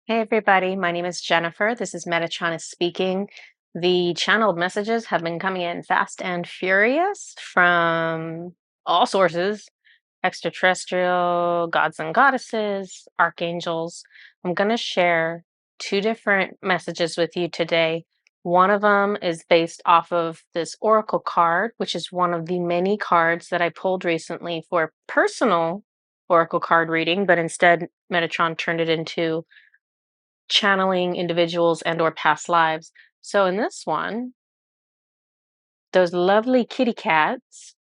Hey everybody, my name is Jennifer. This is Metatron speaking. The channeled messages have been coming in fast and furious from all sources, extraterrestrial, gods and goddesses, archangels. I'm going to share two different messages with you today. One of them is based off of this oracle card, which is one of the many cards that I pulled recently for personal oracle card reading, but instead Metatron turned it into channeling individuals and or past lives. So in this one, those lovely kitty cats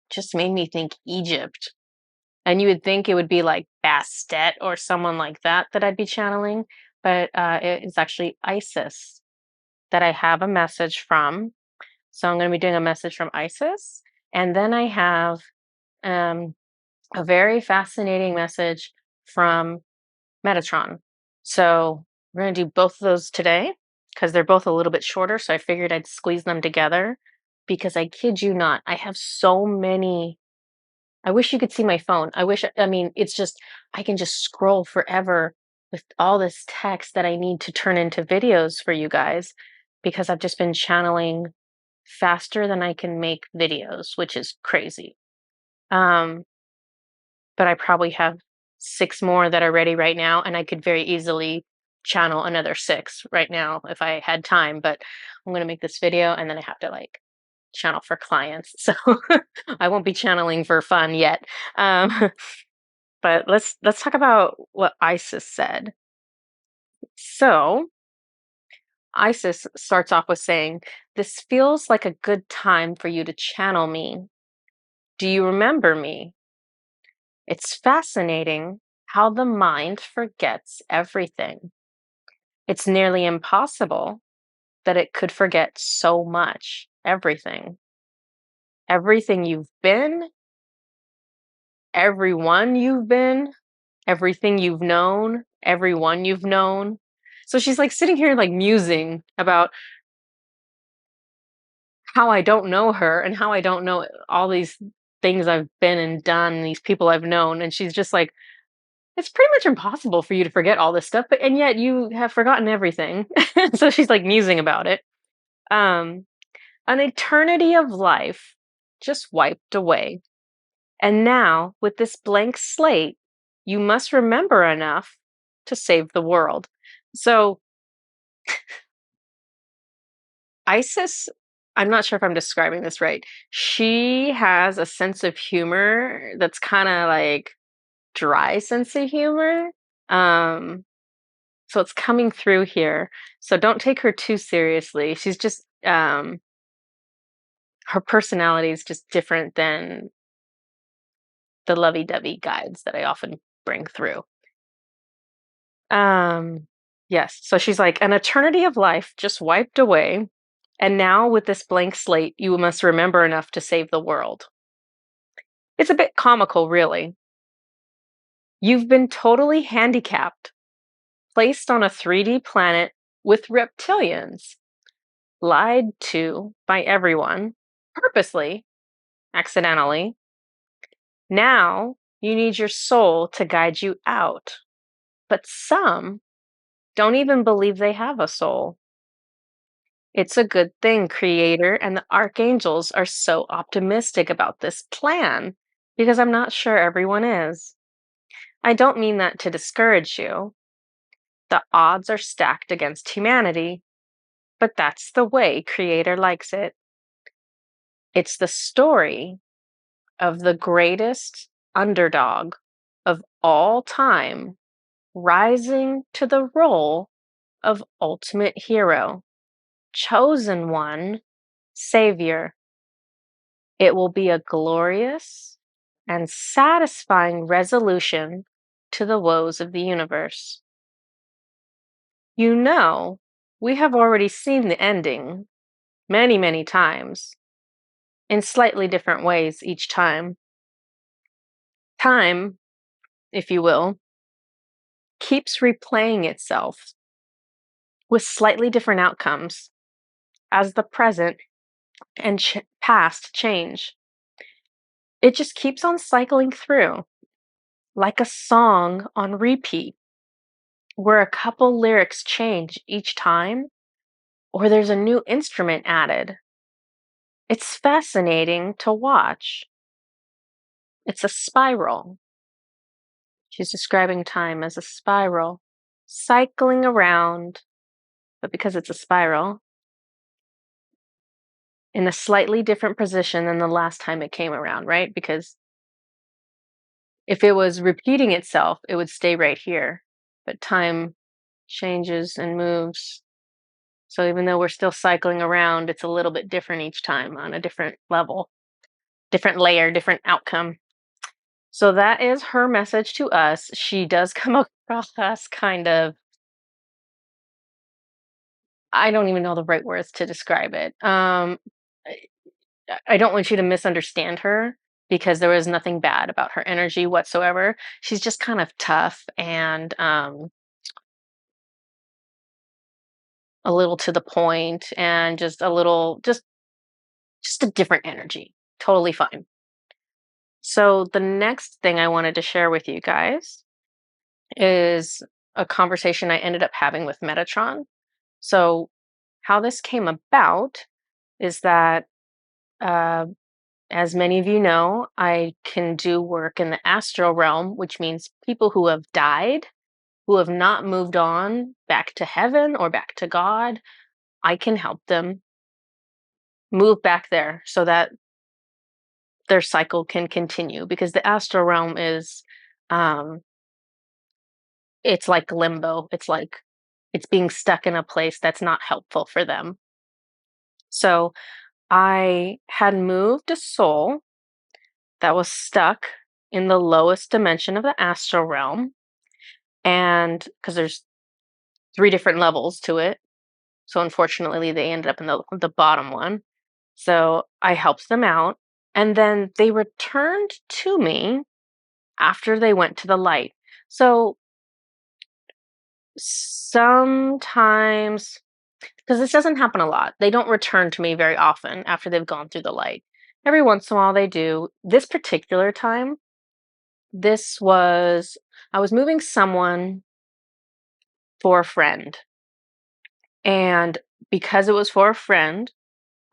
just made me think Egypt. And you would think it would be like Bastet or someone like that I'd be channeling, but it is actually Isis that I have a message from. So I'm going to be doing a message from Isis, and then I have um, a very fascinating message from Metatron. So we're going to do both of those today because they're both a little bit shorter. So I figured I'd squeeze them together because I kid you not, I have so many. I wish you could see my phone. I mean, it's just, I can just scroll forever with all this text that I need to turn into videos for you guys because I've just been channeling faster than I can make videos, which is crazy. Um, but I probably have 6 more that are ready right now, and I could very easily channel another 6 right now if I had time, but I'm gonna make this video and then I have to, like, channel for clients, so I won't be channeling for fun yet. Um, but let's talk about what Isis said. So, Isis starts off with saying, "This feels like a good time for you to channel me. Do you remember me? It's fascinating how the mind forgets everything. It's nearly impossible that it could forget so much. Everything. Everything you've been, everyone you've been, everything you've known, everyone you've known." So she's like sitting here like musing about how I don't know her and how I don't know all these things I've been and done, these people I've known. And she's just like, it's pretty much impossible for you to forget all this stuff, but and yet you have forgotten everything. So she's like musing about it. Um, an eternity of life just wiped away. And now, with this blank slate, you must remember enough to save the world. So Isis, I'm not sure if I'm describing this right. She has a sense of humor that's kind of like dry sense of humor. Um, So it's coming through here. So don't take her too seriously. She's just her personality is just different than the lovey-dovey guides that I often bring through. Um yes. So she's like, an eternity of life just wiped away, and now with this blank slate, you must remember enough to save the world. It's a bit comical, really. You've been totally handicapped, placed on a 3D planet with reptilians, lied to by everyone, purposely, accidentally. Now you need your soul to guide you out. But some don't even believe they have a soul. It's a good thing Creator and the archangels are so optimistic about this plan, because I'm not sure everyone is. I don't mean that to discourage you. The odds are stacked against humanity, but that's the way Creator likes it. It's the story of the greatest underdog of all time rising to the role of ultimate hero, chosen one, savior. It will be a glorious and satisfying resolution to the woes of the universe. You know, we have already seen the ending many, many times, in slightly different ways each time. Time, if you will, keeps replaying itself with slightly different outcomes as the present and past change. It just keeps on cycling through like a song on repeat. where a couple lyrics change each time, or there's a new instrument added. It's fascinating to watch. It's a spiral. She's describing time as a spiral, cycling around, but because it's a spiral, in a slightly different position than the last time it came around, right? Because if it was repeating itself, it would stay right here. But time changes and moves. So even though we're still cycling around, it's a little bit different each time on a different level, different layer, different outcome. So that is her message to us. She does come across kind of, I don't even know the right words to describe it. I don't want you to misunderstand her because there was nothing bad about her energy whatsoever. She's just kind of tough and a little to the point and just a little just a different energy. Totally fine. So the next thing I wanted to share with you guys is a conversation I ended up having with Metatron. So how this came about is that uh, as many of you know, I can do work in the astral realm, which means people who have died, who have not moved on back to heaven or back to God. I can help them move back there so that their cycle can continue because the astral realm is um it's like limbo. It's like it's being stuck in a place that's not helpful for them. So I had moved a soul that was stuck in the lowest dimension of the astral realm. And because there's three different levels to it. So unfortunately, they ended up in the bottom one. So I helped them out. And then they returned to me after they went to the light. So sometimes, because this doesn't happen a lot, they don't return to me very often after they've gone through the light. Every once in a while they do. This particular time, I was moving someone for a friend. And because it was for a friend,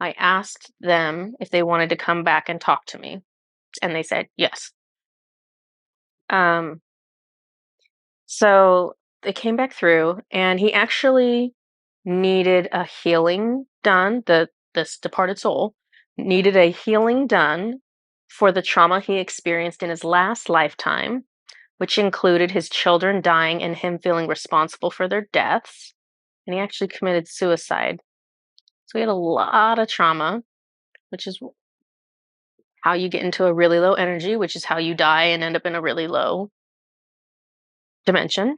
I asked them if they wanted to come back and talk to me. And they said yes. Um, so they came back through, and he actually needed a healing done. This departed soul needed a healing done for the trauma he experienced in his last lifetime, which included his children dying and him feeling responsible for their deaths. And he actually committed suicide. So he had a lot of trauma, which is how you get into a really low energy, which is how you die and end up in a really low dimension.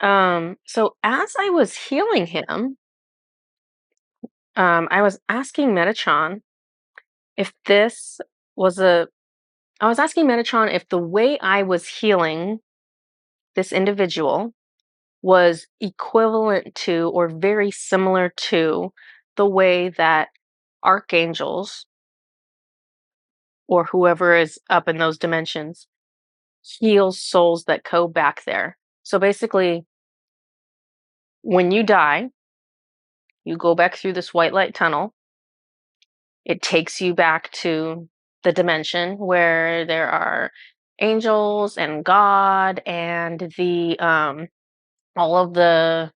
So as I was healing him, I was asking Metatron if this was a. I was asking Metatron if the way I was healing this individual was equivalent to or very similar to the way that archangels or whoever is up in those dimensions heals souls that go back there. So basically, when you die, you go back through this white light tunnel. It takes you back to the dimension where there are angels and God and the all of the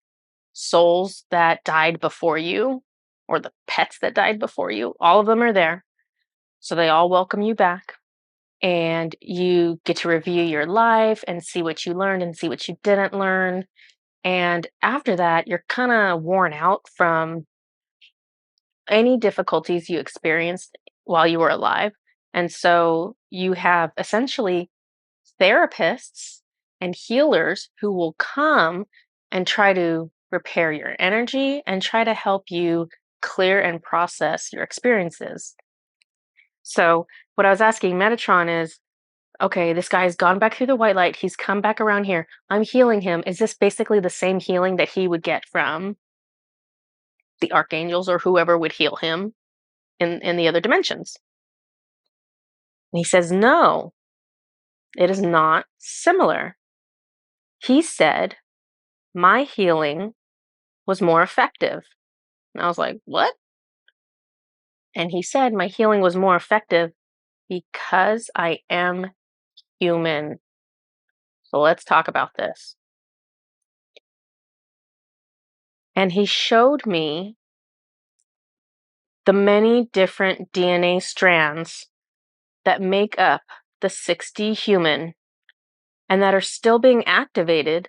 souls that died before you or the pets that died before you. All of them are there. So they all welcome you back. And you get to review your life and see what you learned and see what you didn't learn. And after that, you're kind of worn out from any difficulties you experienced while you were alive. And so you have essentially therapists and healers who will come and try to repair your energy and try to help you clear and process your experiences. So, what I was asking Metatron is, okay, this guy's gone back through the white light. He's come back around here. I'm healing him. Is this basically the same healing that he would get from the archangels or whoever would heal him in the other dimensions? And he says, no, it is not similar. He said, my healing was more effective. And I was like, what? And he said my healing was more effective because I am human. So let's talk about this. And he showed me the many different DNA strands that make up the 60 human and that are still being activated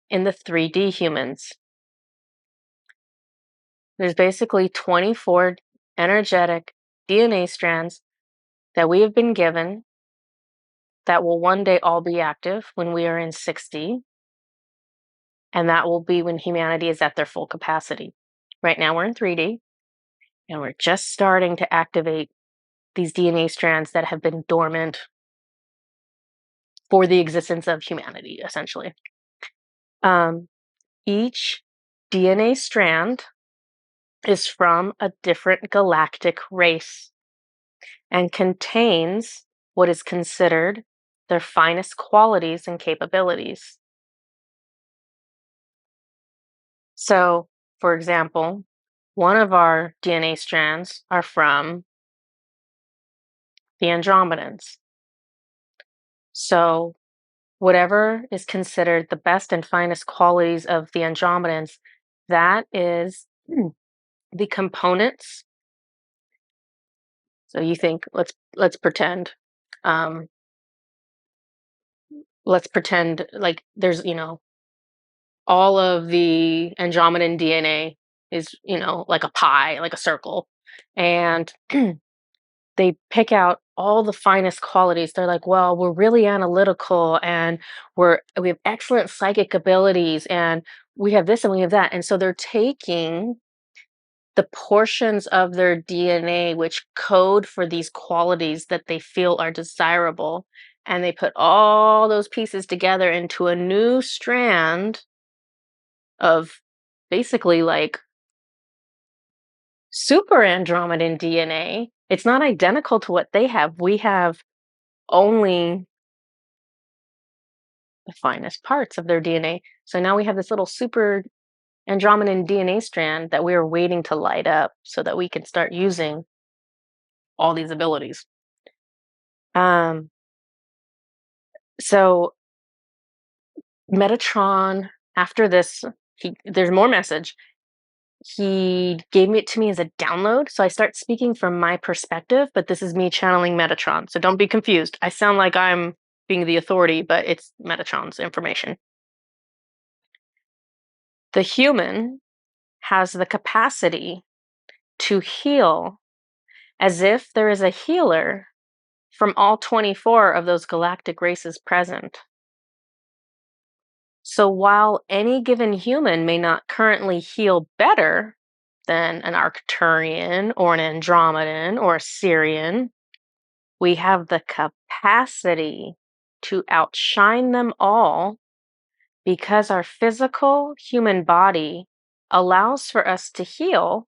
in the 3D humans. There's basically 24 energetic DNA strands that we have been given that will one day all be active when we are in 60, and that will be when humanity is at their full capacity. Right now we're in 3D, and we're just starting to activate these DNA strands that have been dormant for the existence of humanity, essentially. Each DNA strand is from a different galactic race and contains what is considered their finest qualities and capabilities. So, for example, one of our DNA strands are from the Andromedans. So, whatever is considered the best and finest qualities of the Andromedans, that is the components. So you think let's pretend um let's pretend like there's, all of the Andromedan DNA is, like a pie, like a circle. And they pick out all the finest qualities. They're like, well, we're really analytical and we have excellent psychic abilities and we have this and we have that. And so they're taking the portions of their DNA which code for these qualities that they feel are desirable. And they put all those pieces together into a new strand of basically like super Andromedan DNA. It's not identical to what they have. We have only the finest parts of their DNA. So now we have this little super Andromedan DNA strand that we are waiting to light up so that we can start using all these abilities. Um, so Metatron, after this, there's more message. He gave it to me as a download. So I start speaking from my perspective, but this is me channeling Metatron. So don't be confused. I sound like I'm being the authority, but it's Metatron's information. The human has the capacity to heal as if there is a healer from all 24 of those galactic races present. So while any given human may not currently heal better than an Arcturian or an Andromedan or a Sirian, we have the capacity to outshine them all because our physical human body allows for us to heal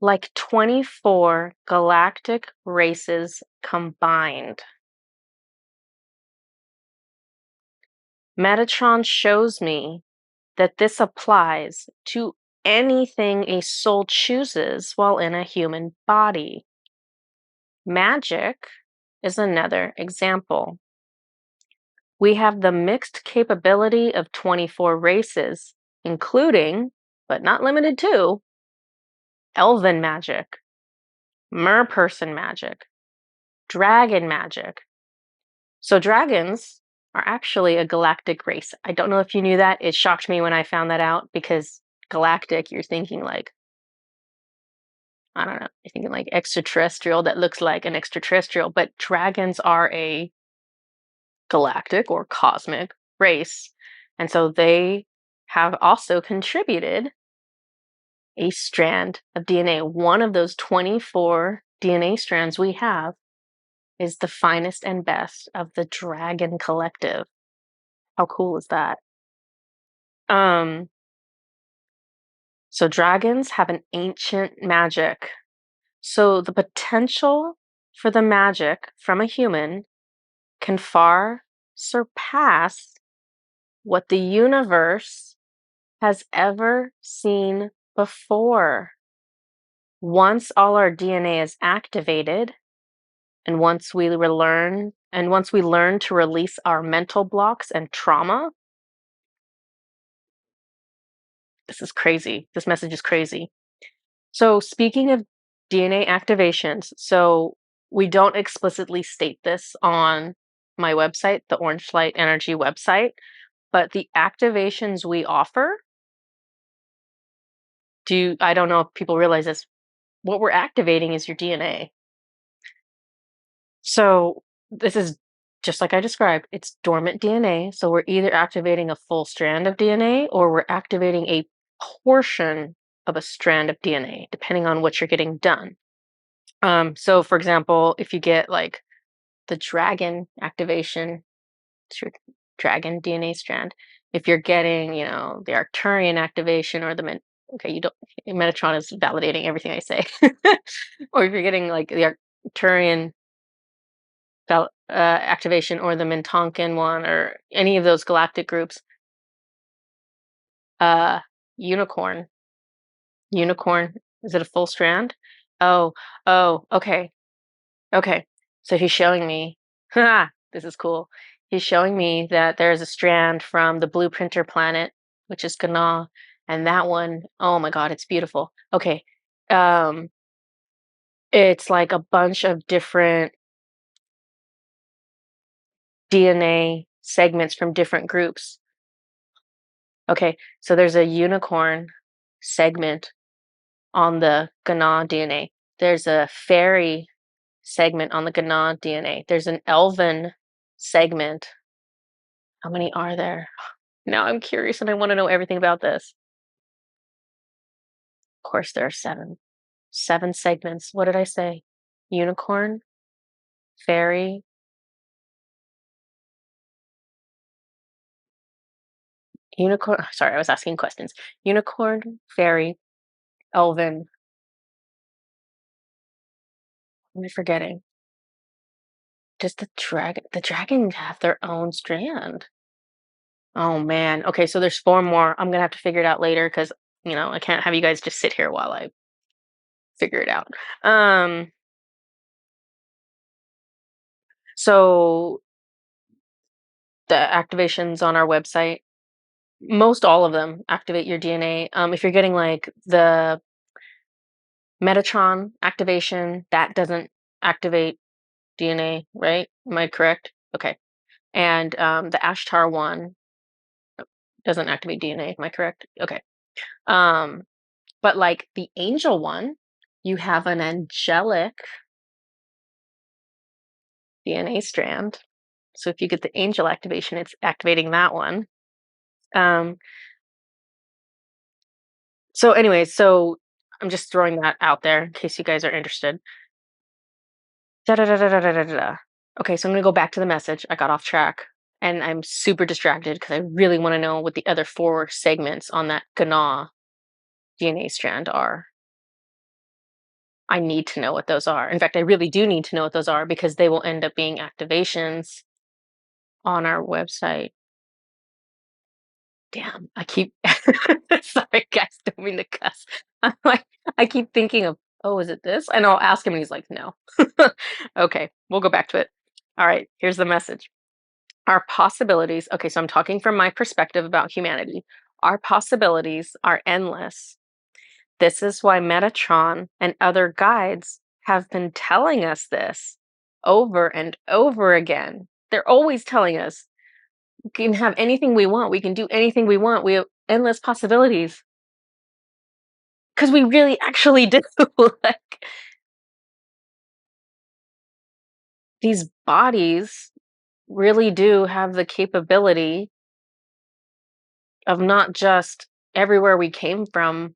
like 24 galactic races combined. Metatron shows me that this applies to anything a soul chooses while in a human body. Magic is another example. We have the mixed capability of 24 races, including, but not limited to, elven magic, merperson magic, dragon magic. So dragons are actually a galactic race. I don't know if you knew that. It shocked me when I found that out because galactic, you're thinking like, I don't know, you're thinking like extraterrestrial that looks like an extraterrestrial, but dragons are a galactic or cosmic race. And so they have also contributed a strand of DNA. One of those 24 DNA strands we have is the finest and best of the dragon collective. How cool is that? Um, so dragons have an ancient magic. So the potential for the magic from a human can far surpass what the universe has ever seen before. Once all our DNA is activated, and once we learn to release our mental blocks and trauma, this is crazy. This message is crazy. So speaking of DNA activations, so we don't explicitly state this on my website, the Orange Light Energy website, but the activations we offer, I don't know if people realize this, what we're activating is your DNA. So this is just like I described, it's dormant DNA. So we're either activating a full strand of DNA or we're activating a portion of a strand of DNA, depending on what you're getting done. So for example, if you get like the dragon activation, it's your dragon DNA strand. If you're getting, the Arcturian activation or okay, you don't, Metatron is validating everything I say. Or if you're getting like the Arcturian activation or the Mintankan one or any of those galactic groups, uh, unicorn, is it a full strand? Oh, okay. Okay, so he's showing me, this is cool. He's showing me that there's a strand from the blueprinter planet, which is Gana, and that one, oh my God, it's beautiful. Okay, um, it's like a bunch of different DNA segments from different groups. Okay, so there's a unicorn segment on the Gana DNA. There's a faerie segment on the Gana DNA. There's an elven segment. How many are there? Now I'm curious and I want to know everything about this. Of course, there are seven. Seven segments. What did I say? Unicorn, fairy, unicorn. Sorry, I was asking questions. Unicorn, fairy, elven. What am I forgetting? Does the dragon? The dragon have their own strand? Oh man. Okay, so there's four more. I'm gonna have to figure it out later because I can't have you guys just sit here while I figure it out. So the activations on our website, most all of them activate your DNA. If you're getting like the Metatron activation, that doesn't activate DNA, right? Am I correct? Okay. And the Ashtar one doesn't activate DNA. Am I correct? Okay. Um, but like the angel one, you have an angelic DNA strand. So if you get the angel activation, it's activating that one. So anyway, so I'm just throwing that out there in case you guys are interested. Da da da da da da da da. Okay, so I'm gonna go back to the message. I got off track and I'm super distracted because I really want to know what the other four segments on that Gana DNA strand are. I need to know what those are. In fact, I really do need to know what those are because they will end up being activations on our website. Damn, I keep sorry guys, don't mean to cuss. I'm like, I keep thinking of, oh, is it this? And I'll ask him and he's like, no. Okay, we'll go back to it. All right, here's the message. Our possibilities, okay, so I'm talking from my perspective about humanity. Our possibilities are endless. This is why Metatron and other guides have been telling us this over and over again. They're always telling us we can have anything we want. We can do anything we want. We have endless possibilities. Because we really actually do. Like, these bodies really do have the capability of not just everywhere we came from,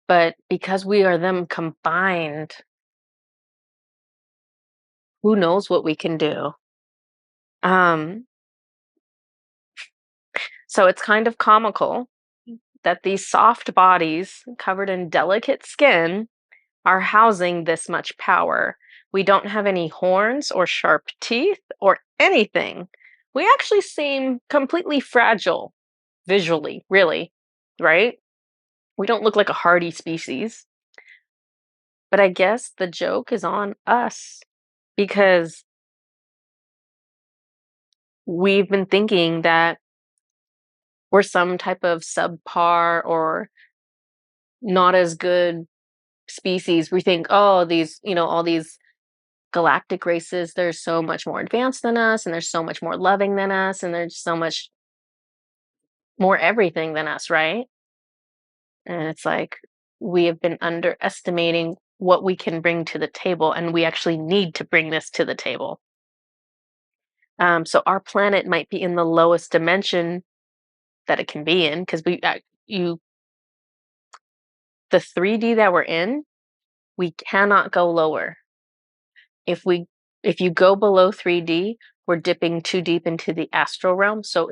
but because we are them combined, who knows what we can do. Um, so it's kind of comical that these soft bodies covered in delicate skin are housing this much power. We don't have any horns or sharp teeth or anything. We actually seem completely fragile visually, really, right? We don't look like a hardy species. But I guess the joke is on us because we've been thinking that we're some type of subpar or not as good species. We think, oh, these, all these galactic races, they're so much more advanced than us, and they're so much more loving than us, and they're so much more everything than us, right? And it's like we have been underestimating what we can bring to the table, and we actually need to bring this to the table. So our planet might be in the lowest dimension that it can be in because the 3D that we're in, we cannot go lower. If we if you go below 3D, we're dipping too deep into the astral realm, so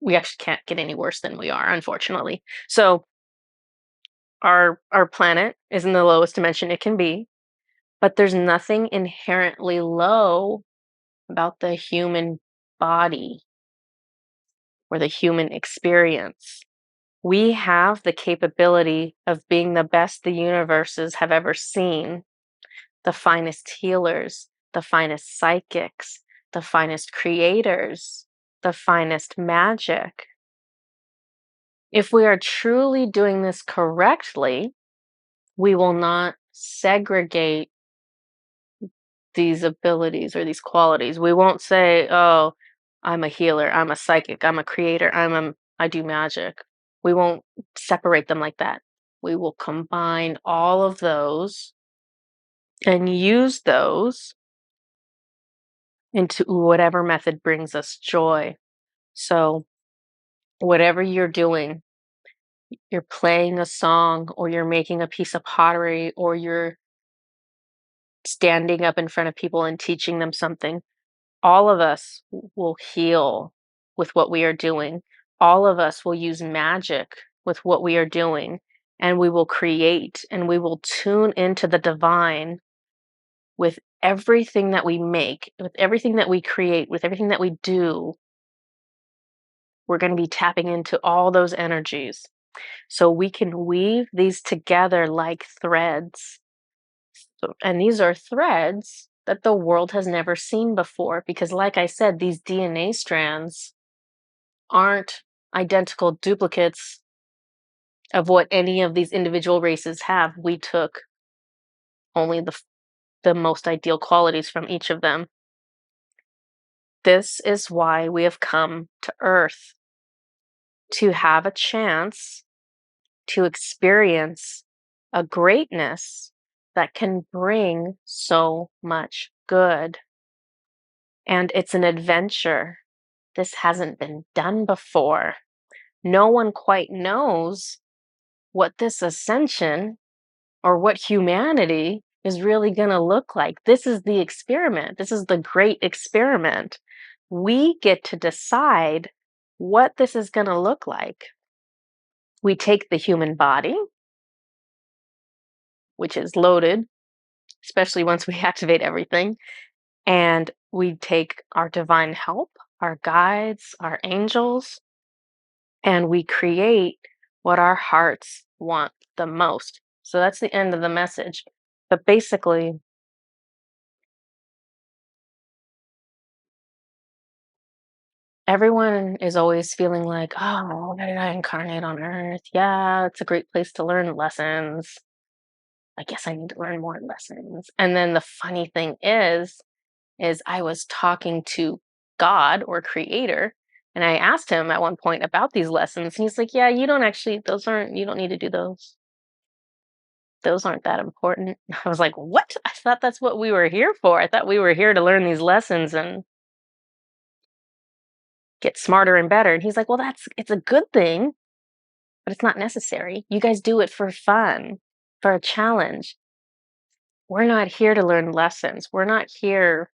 we actually can't get any worse than we are, unfortunately. So our planet is in the lowest dimension it can be, but there's nothing inherently low about the human body or the human experience. We have the capability of being the best the universes have ever seen, the finest healers, the finest psychics, the finest creators, the finest magic. If we are truly doing this correctly, we will not segregate these abilities or these qualities. We won't say, "Oh, I'm a healer, I'm a psychic, I'm a creator, I do magic." We won't separate them like that. We will combine all of those and use those into whatever method brings us joy. So, whatever you're doing, you're playing a song or you're making a piece of pottery or you're standing up in front of people and teaching them something, all of us will heal with what we are doing. All of us will use magic with what we are doing, and we will create and we will tune into the divine with everything that we make, with everything that we create, with everything that we do. We're going to be tapping into all those energies so we can weave these together like threads. And these are threads that the world has never seen before because, like I said, these DNA strands aren't identical duplicates of what any of these individual races have. We took only the most ideal qualities from each of them. This is why we have come to Earth, to have a chance to experience a greatness that can bring so much good. And it's an adventure. This hasn't been done before. No one quite knows what this ascension or what humanity is really going to look like. This is the experiment. This is the great experiment. We get to decide what this is going to look like. We take the human body, which is loaded, especially once we activate everything, and we take our divine help, our guides, our angels, and we create what our hearts want the most. So that's the end of the message. But basically, everyone is always feeling like, oh, why did I incarnate on Earth? Yeah, it's a great place to learn lessons. I guess I need to learn more lessons. And then the funny thing is I was talking to God or creator, and I asked him at one point about these lessons. And he's like, yeah, you don't need to do those. Those aren't that important. I was like, what? I thought that's what we were here for. I thought we were here to learn these lessons and get smarter and better. And he's like, well, it's a good thing, but it's not necessary. You guys do it for fun, for a challenge. We're not here to learn lessons. We're not here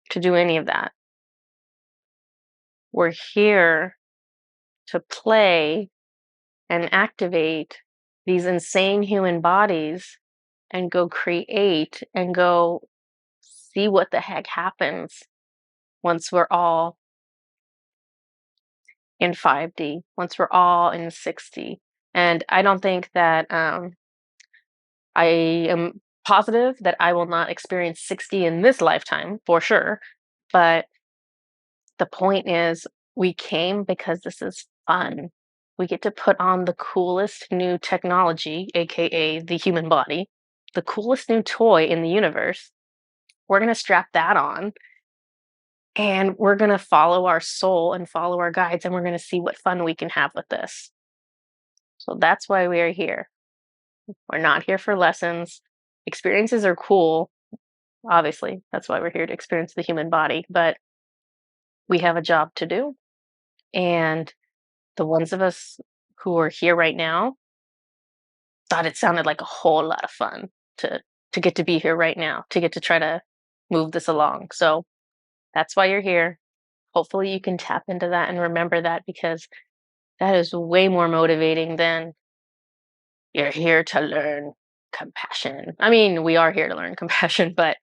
to do any of that. We're here to play and activate these insane human bodies and go create and go see what the heck happens once we're all in 5D once we're all in 6D. And I don't think that I am positive that I will not experience 6D in this lifetime for sure. But the point is, we came because this is fun. We get to put on the coolest new technology, aka the human body, the coolest new toy in the universe. We're going to strap that on and we're going to follow our soul and follow our guides, and we're going to see what fun we can have with this. So that's why we are here. We're not here for lessons. Experiences are cool, obviously. That's why we're here, to experience the human body. But we have a job to do. And the ones of us who are here right now thought it sounded like a whole lot of fun to get to be here right now, to get to try to move this along. So that's why you're here. Hopefully you can tap into that and remember that, because that is way more motivating than you're here to learn compassion. I mean, we are here to learn compassion, but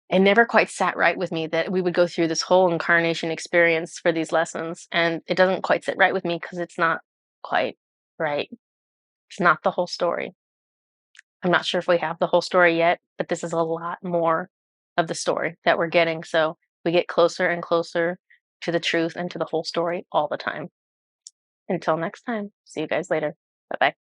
it never quite sat right with me that we would go through this whole incarnation experience for these lessons. And it doesn't quite sit right with me because it's not quite right. It's not the whole story. I'm not sure if we have the whole story yet, but this is a lot more of the story that we're getting. So we get closer and closer to the truth and to the whole story all the time. Until next time, see you guys later. Bye bye.